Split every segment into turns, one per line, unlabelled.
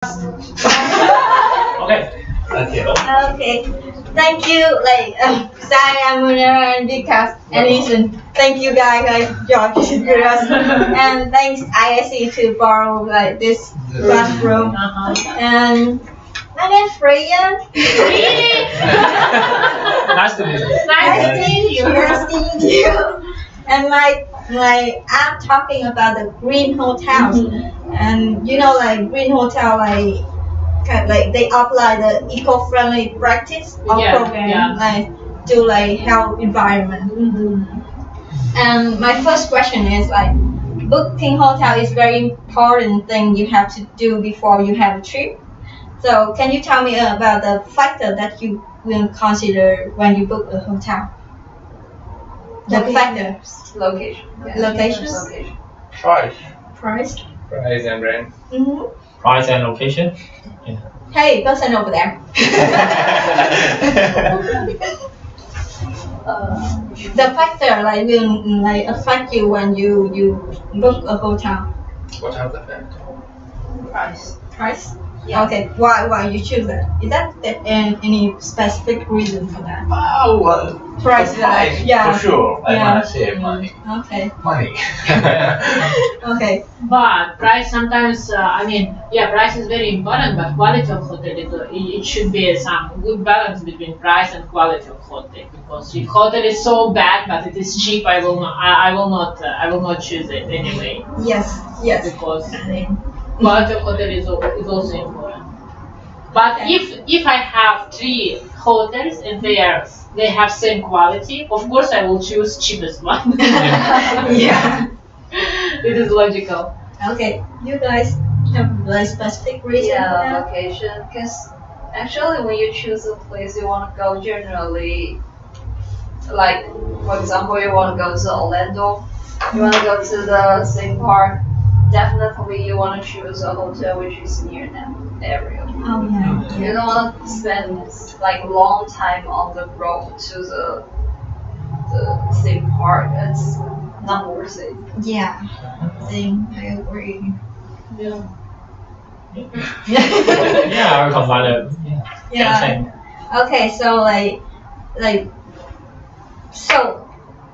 Okay.
Okay.
Okay. Thank you, Sai, Amuna, and Vikas, and Ethan. Thank you guys, George, with us. And thanks ISE to borrow this classroom. And my name's Freya.
Really?
Nice to meet you.
Nice to meet you.
Nice to meet you. And I'm talking about the green hotels. And green hotel, they apply the eco-friendly practice or program, to help environment. And my first question is booking hotel is very important thing you have to do before you have a trip. So can you tell me about the factor that you will consider when you book a hotel? The factors.
Location.
Locations.
Location.
Price.
Price.
Price and brand.
Mm-hmm.
Price and location.
Hey, person over there. The factor will affect you when you book a hotel.
What are the factors?
Price.
Price.
Yeah.
Okay. Why you choose that? Is that any specific reason for that?
Well,
Price.
price,
Yeah.
for sure. I
Yeah.
want to save money.
Okay.
Money.
Okay.
But price sometimes, price is very important, but quality of hotel it should be some good balance between price and quality of hotel. Because if hotel is so bad but it is cheap, I will not choose it anyway.
Yes. Yes.
Because quality of hotel is also important. But if I have 3 hotels and they have same quality, of course I will choose cheapest one.
Yeah.
It is logical.
Okay. You guys have a specific reason for
Yeah,
that?
location. Because actually, when you choose a place you want to go, generally, for example, you want to go to Orlando, you want to go to the theme park. Definitely, you want to choose a hotel which is near that area.
Oh yeah.
You don't want to spend long time on the road to the theme park. It's not worth it.
Yeah. I agree.
Yeah.
Yeah, I will combine it.
Yeah.
Same.
Okay, so so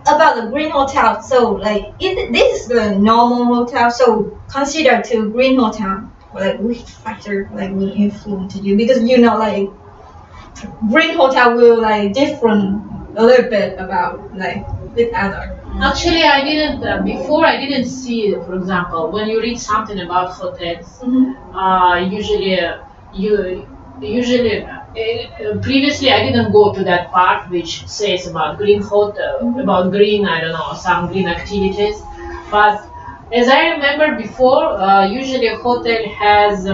about the green hotel, so this is the normal hotel, so consider to green hotel, which factor will influence you, because green hotel will different a little bit about with other.
Actually, I didn't before. I didn't see, for example, when you read something about hotels. Previously I didn't go to that part which says about green hotel, about green, I don't know, some green activities. But as I remember before, usually a hotel has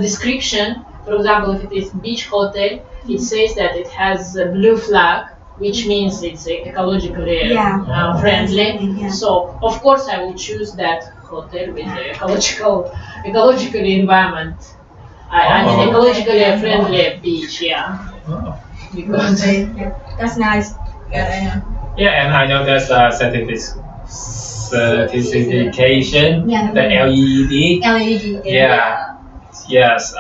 description. For example, if it is beach hotel, it says that it has a blue flag, which means it's ecologically friendly.
Yeah.
So of course I will choose that hotel with the ecologically environment. I mean ecologically friendly beach, because
That's nice. Yeah.
Yeah, and I know there's a certification,
Yeah.
the LED.
LED.
Yeah. Yes.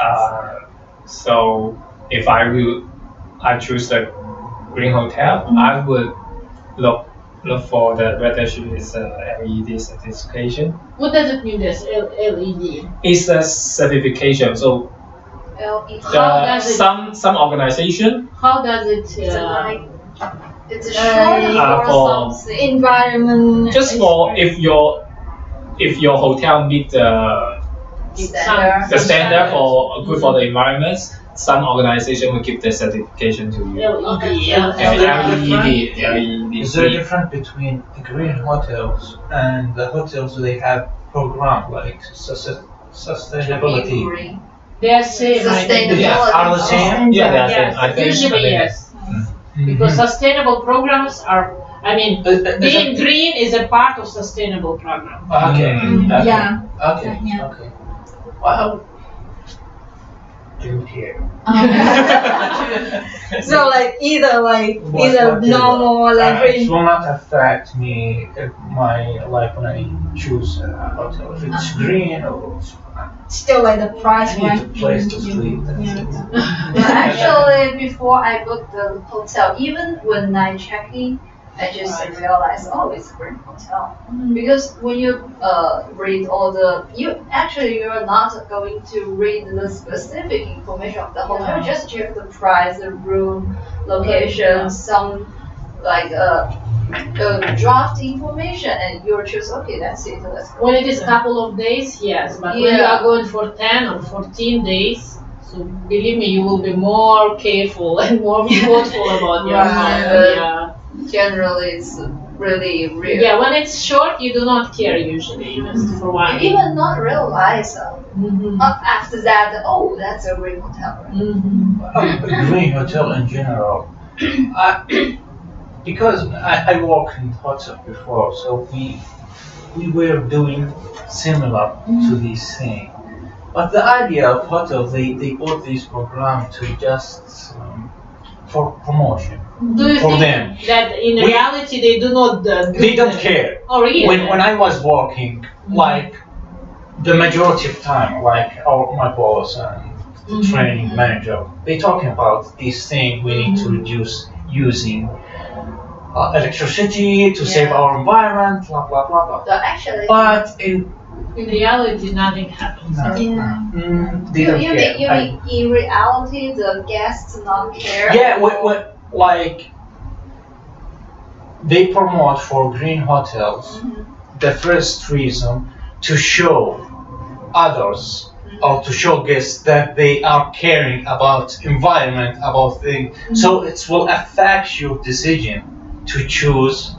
So if I choose the green hotel, I would look for whether she is LED certification.
what does it mean? This LED?
It's a certification. So
LED.
How does it-
some organization
How does it?
It's a short
for
or something.
Environment.
just for if your hotel meet the standard for good for the environment, some organization will give the certification to you.
LED.
LED.
Is there a difference between the green hotels and the hotels they have program like sustainability?
Green.
They are same. I think.
Sustainability.
Yeah, are the same?
Yeah, that's
Yes,
it. I think.
usually yes. Because sustainable programs are, being green is a part of sustainable program.
Okay.
Mm.
Okay.
Yeah.
Okay.
Yeah.
Okay. Well, don't care.
So like either
What
normal or like
it
green.
will not affect me my life when I choose a hotel. If it's green or
Still like the price,
I need a
right?
place to sleep. That's
Yeah.
it.
But actually, before I booked the hotel, even when I check in, I just realized, oh, it's a great hotel. Because when you read all the, you're not going to read the specific information of the hotel. You just check the price, the room, location, some like draft information, and you'll choose. Okay, that's it. Let's go.
When it is a couple of days, yes, but when you are going for 10 or 14 days, so believe me, you will be more careful and more thoughtful about your home. Yeah.
Generally, it's really rare.
Yeah, when it's short, you do not care usually, just for one.
You even not realize after that. Oh, that's a great hotel. Right?
A green hotel in general. Because I worked in hotel before, so we were doing similar to this thing. But the idea of hotel, they bought this program to just for promotion
Do you
for
think
them.
that in reality they do not do
They don't
that?
care.
Oh, really?
When I was working, like the majority of time, like my boss and the training manager, they talking about this thing. We need to reduce using electricity to save our environment, blah blah blah blah.
So actually,
But in
reality, nothing happens.
they don't
you
care.
mean in reality the guests not care?
Yeah, like they promote for green hotels. The first reason to show others or to show guests that they are caring about environment, about things. So it will affect your decision to choose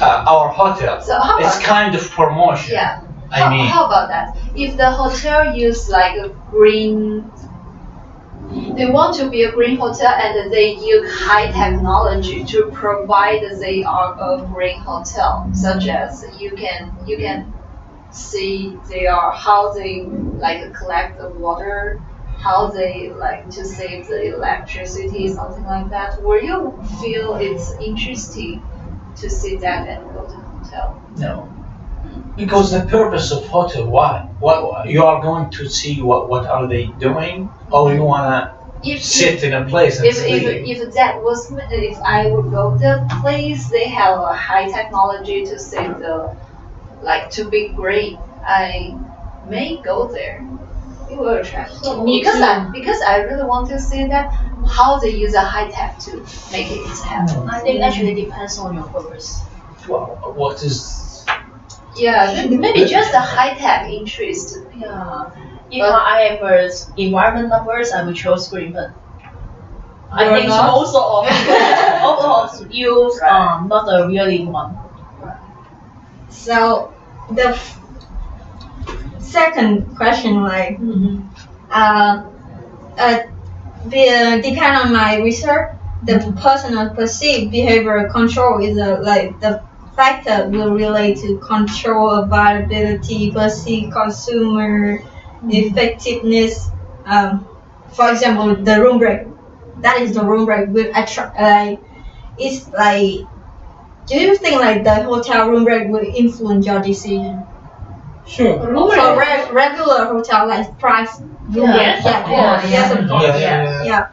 our hotel.
So how
It's
about
kind of promotion.
yeah?
I mean,
How about that? If the hotel use like a green, they want to be a green hotel and they use high technology to provide they are a green hotel, such as you can see they are how they like collect the water, how they like to save the electricity, something like that. Will you feel it's interesting to see that and go to the hotel?
no. Because the purpose of hotel, why? What you are going to see what are they doing, or you wanna sit in a place and sleep?
If that was if I would go the place, they have a high technology to save the like to be great. I may go there. It will attract me because I really want to see that how they use a high tech to make it happen.
I think actually depends on your purpose.
Well, what is
Yeah, maybe just a high tech interest.
Yeah. If I am first environment numbers, I will choose green, but I think most of us use not a really one.
So the second question, like, depend on my research, the personal perceived behavior control is like the factor will relate to control availability, perceived consumer effectiveness. For example, the room break. That is the room break will attract. It's like. Do you think like the hotel room rate will influence your decision?
sure?
For regular hotel like price.
Yes, of course.
Yes, of course. Yeah.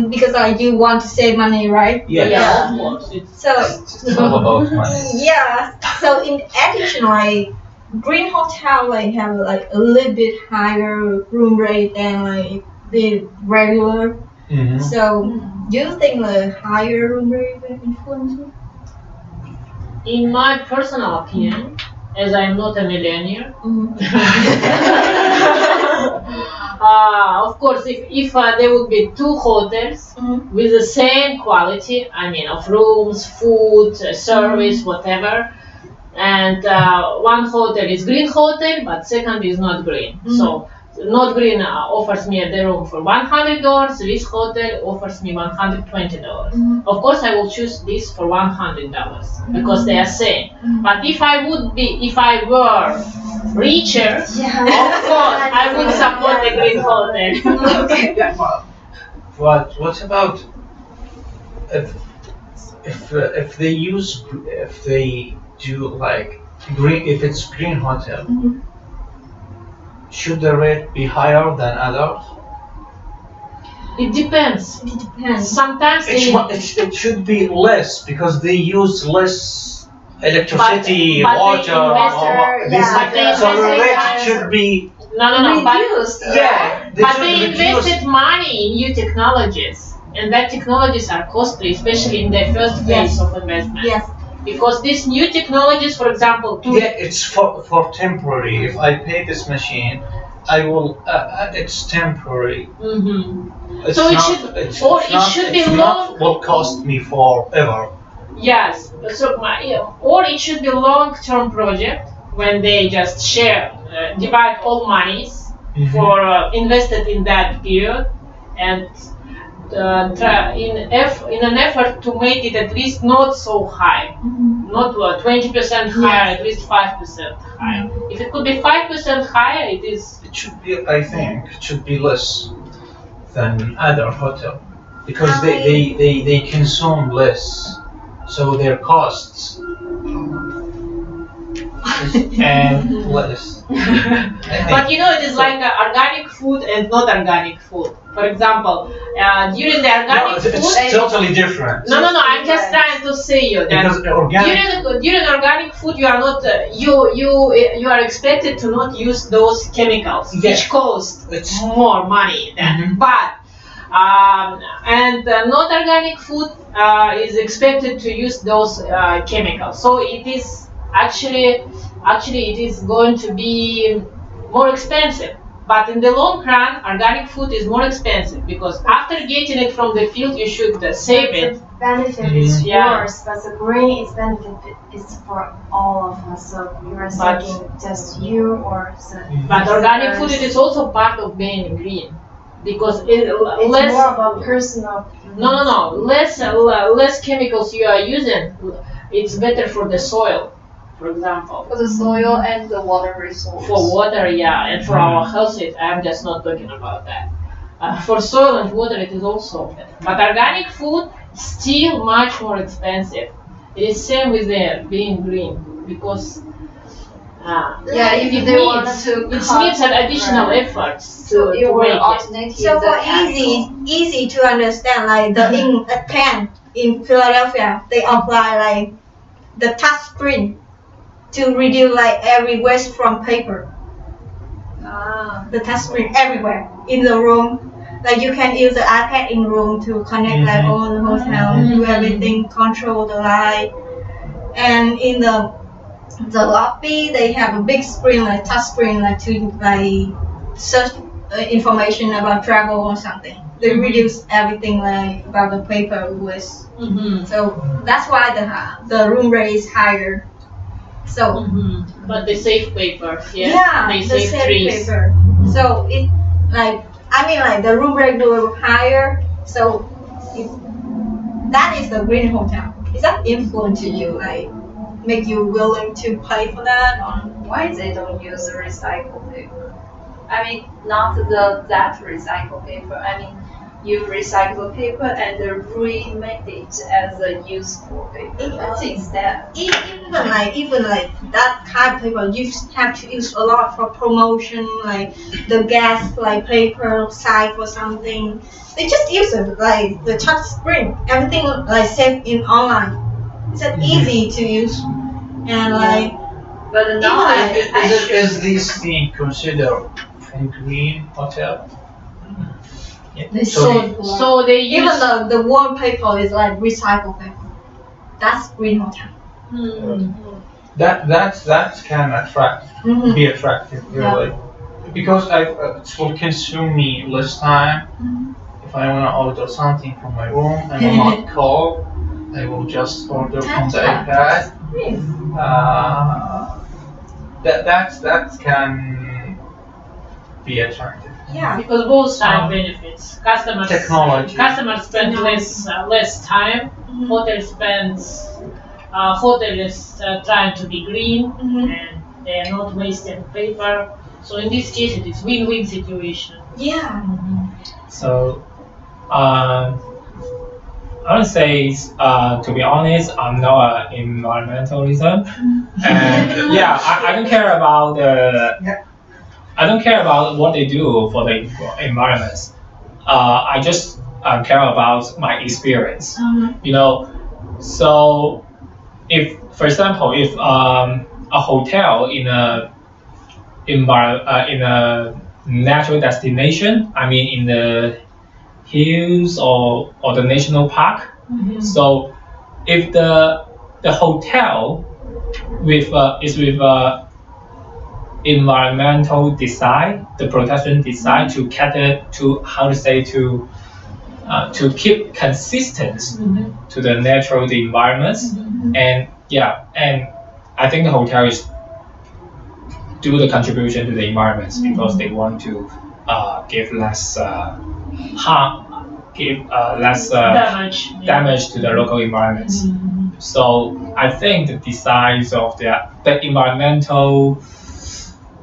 Because like you want to save money, right?
Yeah, of course.
So
It's all about money.
yeah. So in addition, like green hotel like have like a little bit higher room rate than like the regular.
Mm-hmm.
So do you think the higher room rate will influence you?
In my personal opinion, as I'm not a millionaire, of course, if there would be two hotels with the same quality, I mean, of rooms, food, service, whatever, and one hotel is green hotel, but second is not green. So not green offers me the room for $100. This hotel offers me $120. Of course, I will choose this for $100 because they are same. But if I were richer, of course, I would support the green hotel.
Okay.
What about if they do like green, if it's green hotel, should the rate be higher than others?
It depends.
It depends.
Sometimes
It should be less because they use less electricity,
But
water,
Water,
this
yeah.
like that. So the rate should be
no, but
Reduced.
But they invested money in new technologies, and that technologies are costly, especially in the first phase
Yes.
of investment.
Yes.
Because these new technologies, for example,
it's for temporary. If I pay this machine, I will. It's temporary. It's
So it
not,
should-
it's,
or
it's
it
not,
should be
it's
long-
not will cost me forever.
yes, so or it should be long-term project when they just share, divide all monies for invested in that period, and in an effort to make it at least not so high, not 20% higher, at least 5% higher. If it could be 5% higher, it is.
It should be. I think it should be less than other hotel because they consume less, so their costs and less.
But you know, it is like organic food and not organic food. For example, during the organic food.
It's totally different.
No, I'm just trying to say you that
Because organic.
during organic food you are not you are expected to not use those chemicals which cost more money than but and not organic food is expected to use those chemicals. So it is actually it is going to be more expensive. But in the long run, organic food is more expensive because after getting it from the field, you should save it.
The benefit is
Yeah.
yours, but the green is benefit is for all of us. So you are thinking just you or the.
But organic food, it is also part of being green because
It's
less.
more about personal.
No. Less chemicals you are using, it's better for the soil, for example.
For the soil and the water resource.
For water, yeah, and for our health, I'm just not talking about that. For soil and water, it is also better. But organic food is still much more expensive. It is same with the being green because
if they wanted to
it
cut,
needs an additional efforts
So
to
it will
make it.
alternate
So
the
for
chemical.
easy to understand, like the in a pen in Philadelphia, they apply like the touch screen to reduce like every waste from paper. The touch screen everywhere in the room. Like you can use the iPad in room to connect like all the hotel, do everything, control the light. And in the lobby, they have a big screen like touch screen like to like search information about travel or something. They reduce everything like about the paper waste. So that's why the room rate is higher. So
But they save paper, they
the
save
same
trees.
paper. So it like the room rate will higher. So that is the green hotel. Is that influence to you? Like make you willing to pay for that? Or?
Why they don't use the recycled paper? I mean, not that recycled paper. I mean, you recycle paper and remake it as a useful paper. What is that?
Even like that kind of paper, you have to use a lot for promotion, like the gas like paper site or something. They just use it like the touch screen. Everything like saved in online. It's easy to use and like.
But now
Is this thing considered a green hotel?
So they use.
Even the wallpaper is like recycled paper. That's green hotel.
That can be attractive really, because it will consume me less time. If I want to order something from my room, I will not call. I will just order from the iPad. That can be attractive.
Yeah.
Because both side benefits.
Technology.
Customers spend less time. Hotel is trying to be green, and They are not wasting paper. So in this case, it is win-win situation.
Yeah.
So, I would say, to be honest, I'm not an environmentalism, and yeah, I don't care about I don't care about what they do for the environment. I just care about my experience. You know, so if, for example, if a hotel in a natural destination, I mean in the hills or the national park. So if the hotel is with environmental design, the protection design to cater to how to say to keep consistent to the natural environments, and yeah, and I think the hotel is do the contribution to the environment because they want to give less less damage to the local environment. So I think the designs of the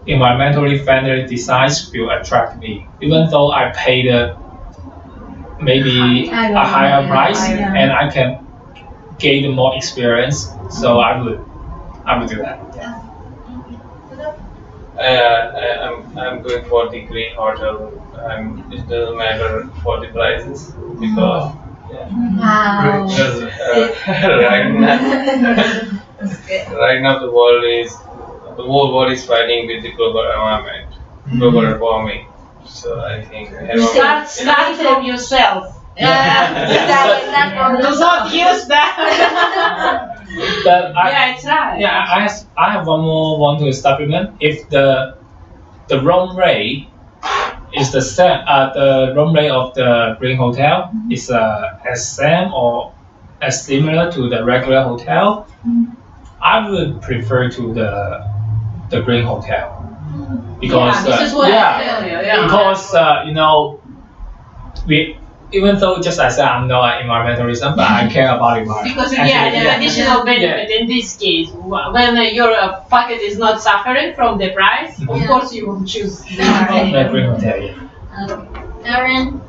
environmentally friendly designs will attract me, even though I paid maybe a higher price and I can gain more experience. So I would do that.
I'm going for the green hotel. It doesn't matter for the prices because
Wow.
because right now the whole world is fighting with the global environment, global warming. So I think
Start from yourself.
Exactly.
Do not use that.
But
Yeah, it's right.
yeah, I have one more to supplement. If the room rate is the same, the room rate of the green hotel is as same or as similar to the regular hotel, I would prefer to the green hotel because
This is what I tell you. Yeah.
because you know we. Even though, just as I said, I'm not an environmentalist, but I care about environment.
Because
Actually,
the additional benefit in this case, when your pocket is not suffering from the price, of course you will choose
the green hotel. Yeah.
Aaron?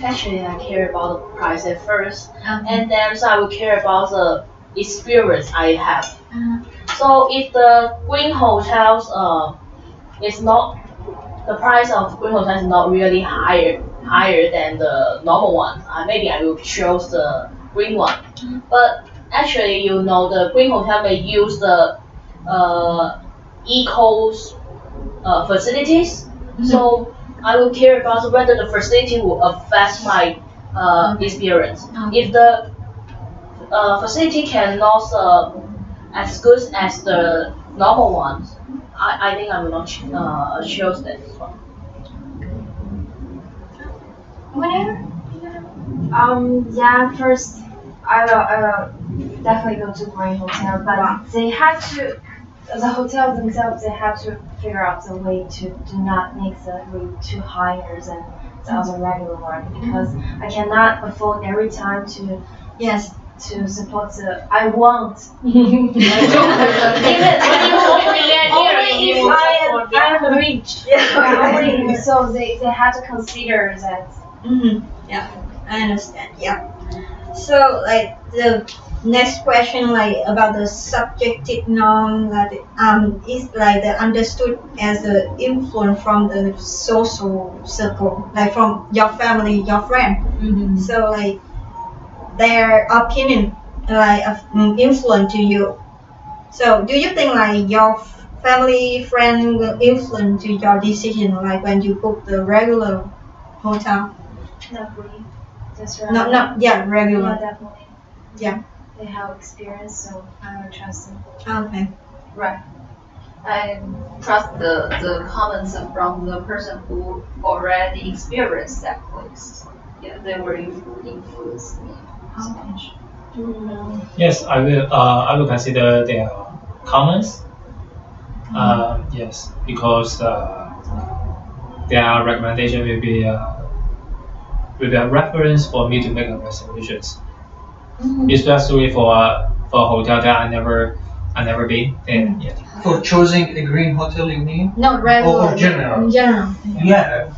Actually, I care about the price at first, and then so I will care about the experience I have. So if the green hotels is not, the price of green hotels is not really higher than the normal one, maybe I will choose the green one. But actually, you know, the green hotel may use the eco facilities, so I will care about whether the facility will affect my experience. If the facility cannot as good as the normal ones, I think I will not choose that one.
Whatever.
Yeah, first I will definitely go to Green Hotel, but they have to, the hotels themselves, they have to figure out the way to do not make the rate too higher than the other regular one, because I cannot afford every time to to support the I want. Even only if I am rich. Only so they have to consider that.
Yeah, I understand. Yeah. So like the next question, like about the subjective norm, that is like the understood as the influence from the social circle, like from your family, your friend. So like their opinion like influence to you. So do you think like your family friend will influence to your decision, like when you book the regular hotel?
Definitely. That's right.
Regular.
Yeah, definitely.
Yeah.
They have experience, so I will trust them.
Okay.
Right. I trust the comments from the person who already experienced that place. Yeah, they will influence me so much.
Yes, I will. I will consider their comments. Yes, because their recommendation will be a reference for me to make a reservations. Especially for a hotel that I I never been there yet.
For choosing a green hotel, you mean?
Not regular.
Or general?
In general.
Yeah.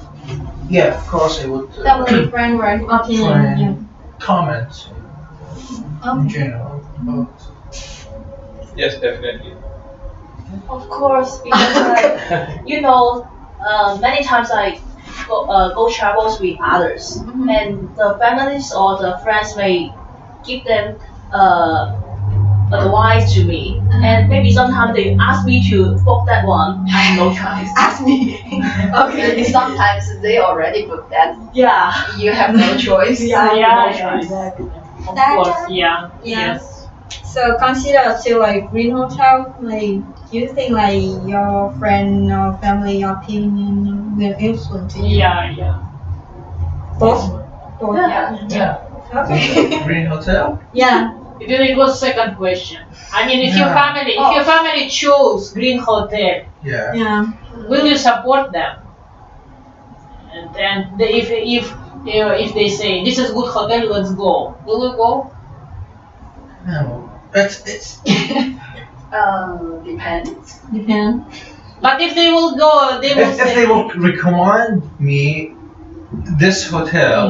Yeah, of course I would
Family, friend, right? Opinion.
friend comment in
Okay.
general about.
Yes, definitely.
Of course, because many times I go travels with others, and the families or the friends may give them advice to me, and maybe sometimes they ask me to book that one. I have no choice.
Ask me.
Okay. Sometimes they already booked that.
Yeah.
You have no choice.
Yeah, exactly. Of course, yeah.
Yeah.
Yes.
So consider still like green hotel. Like, do you think like your friend or family opinion will influence you?
Yeah.
Both. Both.
Yeah.
Yeah.
Okay.
Green hotel?
Yeah.
It was second question. I mean, if your
Yeah.
family chose green hotel,
Yeah.
Yeah.
will you support them? And if they say this is good hotel, let's go. Will you go?
No. It's
Depends.
Depend.
But if they will go, they will
if
say.
they will recommend me this hotel,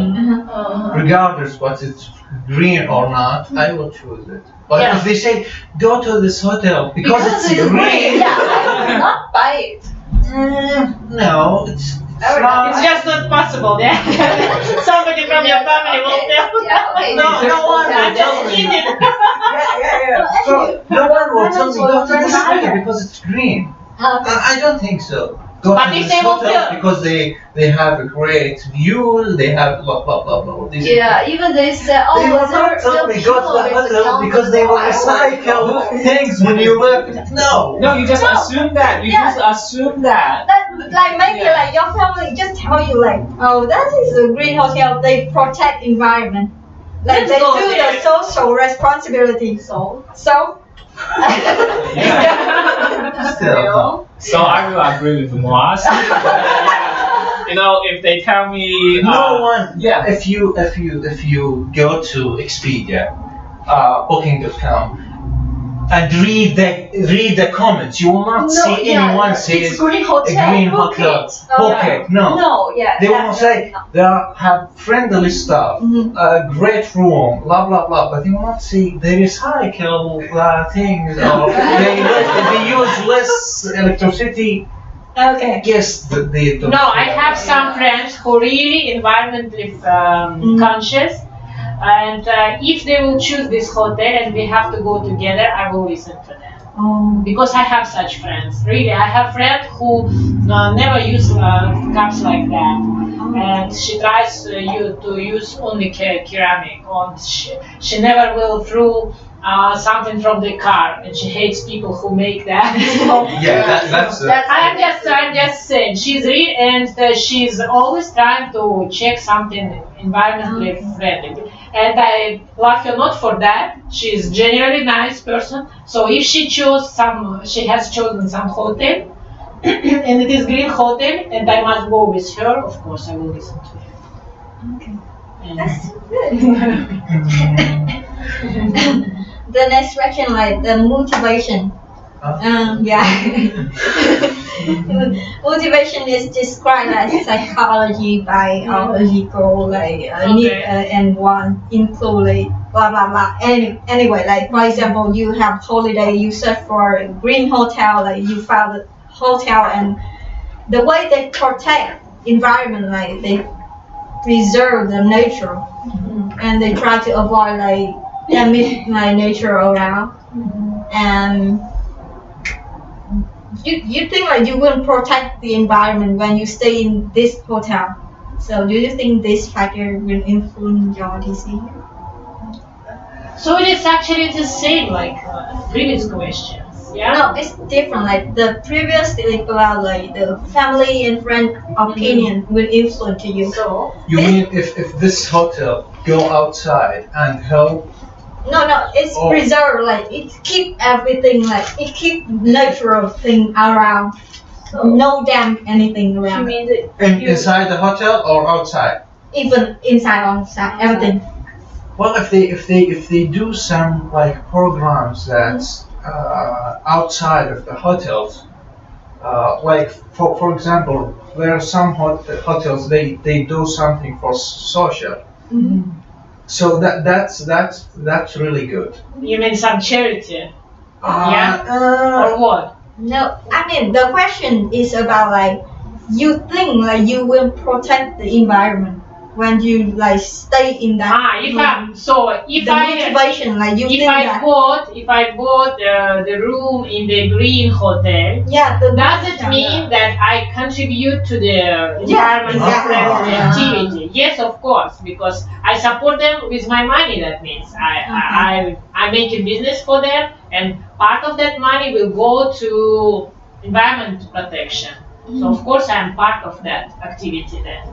regardless what it's green or not, I will choose it. But
Yeah.
if they say go to this hotel because it's green,
Yeah, I will not buy it.
no, it's
Fair
not.
It's just not possible. Yeah. Somebody from your family will tell.
Yeah, okay.
No one will
I'm
tell
just
me.
kidding.
Yeah. So no one will tell me go to this hotel because it's green. I don't think so. Go
But
to
if
this
they will
hotel
tell-
because they have a great view, they have blah blah blah blah. These
Yeah, even they say,
They will
oh,
not tell me go to the hotel because they will recycle things when you left. No.
No, you just assume that. You
Yeah.
just assume that.
That, like maybe
Yeah.
like your family just tell you like, oh, that is a green hotel. They protect environment. Like
Let's
they
go
do
there.
the social responsibility. So.
Still.
So I will agree with Moaz. You know, if they tell me,
No one.
yeah.
If you go to Expedia, Booking.com, and read the comments, you will not see anyone say
it's green hotel.
a green
book
hotel.
it.
Book it. No.
No, yeah.
They will say they have friendly staff, a great room, blah blah blah. But they will not say they recycle things or they use less electricity.
Okay.
Yes, they don't.
No, I have some friends who really environmentally conscious, and if they will choose this hotel and we have to go together, I will listen to them. Because I have such friends. Really, I have friends who never use cups like that, and she tries to use only ceramic. Or she never will throw something from the car, and she hates people who make that.
Yeah, that's.
I'm just saying she's and she's always trying to check something environmentally friendly, and I love her not for that. She's generally nice person. So if she has chosen some hotel, and it is green hotel, and I must go with her. Of course, I will listen to her.
Okay.
And-
That's good. The next question, like the motivation. Yeah. Motivation is described as psychology, biological, like need and want, include like, blah blah blah. Anyway, like for example, you have holiday, you search for a green hotel, like you found a hotel, and the way they protect environment, like they preserve the nature, and they try to avoid like damage like nature around, and you think like you will protect the environment when you stay in this hotel. So do you think this factor will influence your decision?
So it is actually the same like previous questions. Yeah.
No, it's different. Like the previous about like the family and friend opinion will influence you.
So
You mean if this hotel go outside and help?
No, it's preserved. Like it keep everything like it keep natural thing around. No damn anything
You
around.
mean that
Inside the hotel or outside?
Even inside, outside, everything.
Well, if they do some like programs that outside of the hotels. Like for example, there are some hotels they do something for social. So that's really good.
You mean some charity?
Uh,
Yeah? Or what?
No, I mean the question is about like you think like you will protect the environment when you like stay in that.
If
the motivation like you think that.
if I bought the room in the green hotel,
Yeah,
does it mean that I contribute to the environment friendly activity? Yes, of course, because I support them with my money. That means I make a business for them, and part of that money will go to environment protection. So of course I'm part of that activity then.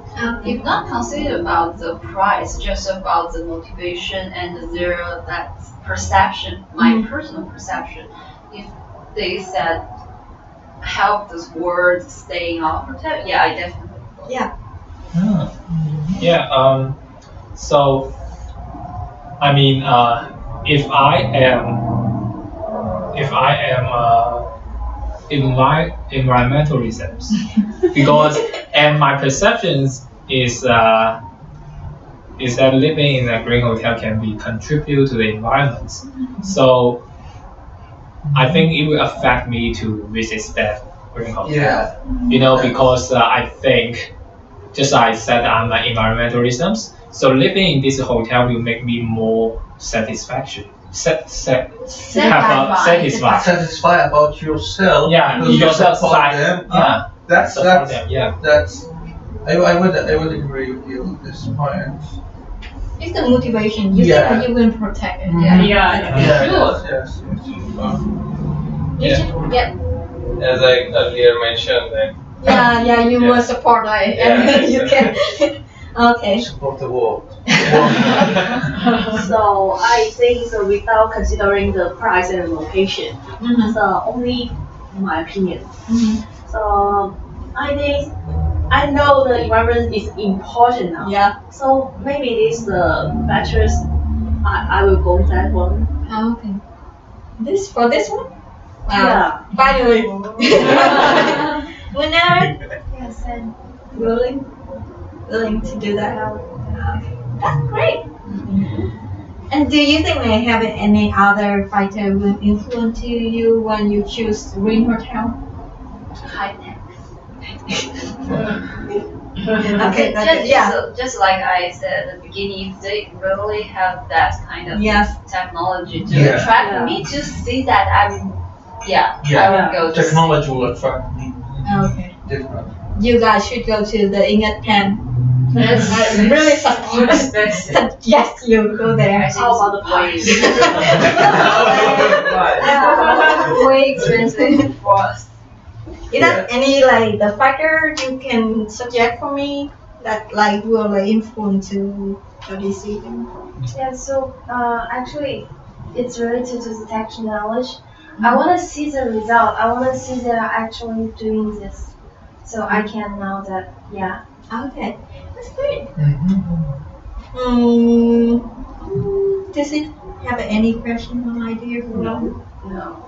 If not consider about the price, just about the motivation and that perception, my personal perception. If they said help this world staying on protect, I definitely will.
Yeah. So, I mean, if I am environmentalism, because and my perceptions is that living in a green hotel can be contribute to the environment. So I think it will affect me to visit that green hotel. Because I think, just like I said, I'm an environmentalist. So living in this hotel will make me more satisfied.
Satisfied about yourself.
Yeah,
because
yourself.
Support them.
Yeah,
that's
them, yeah.
That's. I would agree with you on this point.
It's the motivation. You think that you will protect it.
Sure.
Yes.
As I earlier mentioned that.
You will support like and you can. Okay.
Support the world.
So I think so without considering the price and the location. So only my opinion. So I think I know the environment is important now.
Yeah.
So maybe it is the better. I will go with that one.
Okay. This one? Wow.
Yeah.
Finally. Winner.
Yes, and
Willing to do that. Okay. That's great. And do you think they have any other factor will influence you when you choose Green Hotel?
High tech.
Okay,
just like I said at the beginning, if they really have that kind of technology to attract me to see that, I would go to
technology will attract me.
Okay.
Definitely.
You guys should go to the Ingat Pen.
That's
really suggest you go there.
How about the price?
Way expensive for us.
Is that any like the factor you can suggest for me that like will like influence to your decision?
yeah, so actually, it's related to the technology. I want to see the result. I want to see they are actually doing this, so I can know that. Yeah.
Okay, that's great. Does it have any question or idea for you?
No.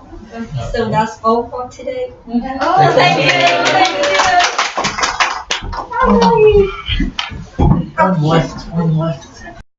So that's all for today.
Oh,
Thank you.
One left.